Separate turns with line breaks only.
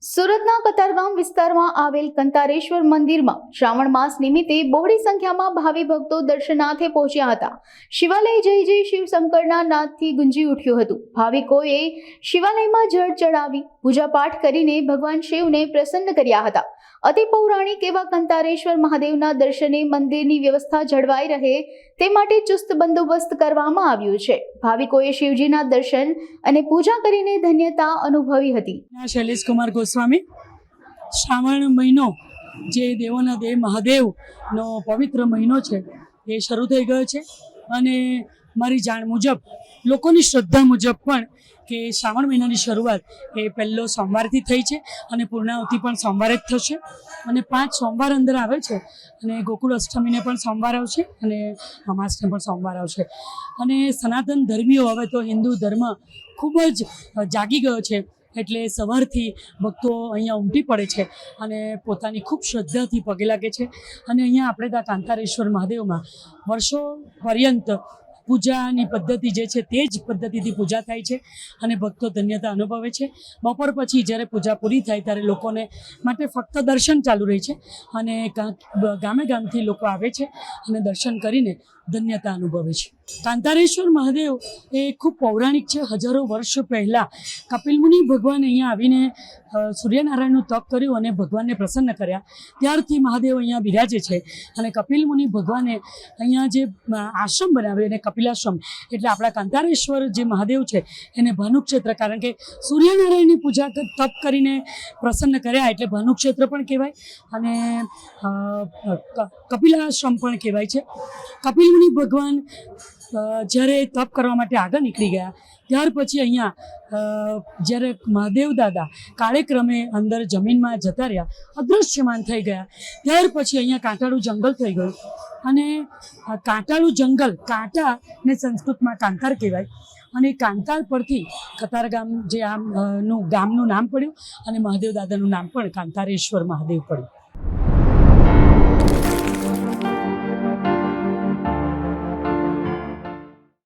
સુરતના કતારગામ વિસ્તારમાં આવેલ કંતારેશ્વર મંદિરમાં શ્રાવણ માસ નિમિત્તે બહોળી સંખ્યામાં ભાવિ ભક્તો દર્શનાર્થે પહોંચ્યા હતા. શિવાલય જય જય શિવ શંકરના નાદથી ગુંજી ઉઠ્યું હતું. ભાવિકોએ શિવાલયમાં જળ ચડાવી પૂજાપાઠ કરીને ભગવાન શિવને પ્રસન્ન કર્યા હતા. અતિ પૌરાણિક એવા કંતારેશ્વર મહાદેવના દર્શને મંદિરની વ્યવસ્થા જળવાઈ રહે તે માટે ચુસ્ત બંદોબસ્ત કરવામાં આવ્યું છે. ભાવિકોએ શિવજીના દર્શન અને પૂજા કરીને ધન્યતા અનુભવી હતી.
શૈલેષ કુમાર ગોસ્વામી. શ્રાવણ મહિનો જે દેવોના દેવ મહાદેવનો પવિત્ર મહિનો છે એ શરૂ થઈ ગયો છે અને મારી જાણ મુજબ લોકોની શ્રદ્ધા મુજબ પણ કે શ્રાવણ મહિનાની શરૂઆત એ પહેલો સોમવારથી થઈ છે અને પૂર્ણાવતી પણ સોમવારે જ થશે અને 5 સોમવાર અંદર આવે છે અને ગોકુળ અષ્ટમીને પણ સોમવાર આવશે અને અમાસને પણ સોમવાર આવશે અને સનાતન ધર્મીઓ હવે તો હિન્દુ ધર્મ ખૂબ જ જાગી ગયો છે એટલે સવારથી ભક્તો અહીંયા ઉમટી પડે છે અને પોતાની ખૂબ શ્રદ્ધાથી પગે લાગે છે અને અહીંયા આપણે ત્યાં કાંતારેશ્વર મહાદેવમાં વર્ષો પર્યંત પૂજાની પદ્ધતિ જે છે તે જ પદ્ધતિથી પૂજા થાય છે અને ભક્તો ધન્યતા અનુભવે છે. બપોર પછી જ્યારે પૂજા પૂરી થાય ત્યારે લોકોને માટે ફક્ત દર્શન ચાલુ રહે છે અને ગામે ગામથી લોકો આવે છે અને દર્શન કરીને ધન્યતા અનુભવે છે. કાંતારેશ્વર મહાદેવ એ ખૂબ પૌરાણિક છે. હજારો વર્ષ પહેલાં કપિલમુનિ ભગવાન અહીંયા આવીને સૂર્યનારાયણનું તપ કર્યું અને ભગવાનને પ્રસન્ન કર્યા ત્યારથી મહાદેવ અહીંયા બિરાજે છે અને કપિલમુનિ ભગવાને અહીંયા જે આશ્રમ બનાવ્યો એને કપિલાશ્રમ એટલે આપણા કાંતારેશ્વર જે મહાદેવ છે એને ભાનુક્ષેત્ર, કારણ કે સૂર્યનારાયણની પૂજા તપ કરીને પ્રસન્ન કર્યા એટલે ભાનુક્ષેત્ર પણ કહેવાય અને કપિલાશ્રમ પણ કહેવાય છે. કપિલમુનિ ભગવાન જ્યારે તપ કરવા માટે આગળ નીકળી ગયા ત્યાર પછી અહીંયા જ્યારે મહાદેવ દાદા કાળેક્રમે અંદર જમીનમાં જતા રહ્યા, અદૃશ્યમાન થઈ ગયા, ત્યાર પછી અહીંયા કાંટાળું જંગલ થઈ ગયું અને કાંટાળું જંગલ, કાંટાને સંસ્કૃતમાં કાંતાર કહેવાય અને કાંતાર પરથી કતારગામ જે ગામનું નામ પડ્યું અને મહાદેવ દાદાનું નામ પણ કાંતારેશ્વર મહાદેવ પડ્યું.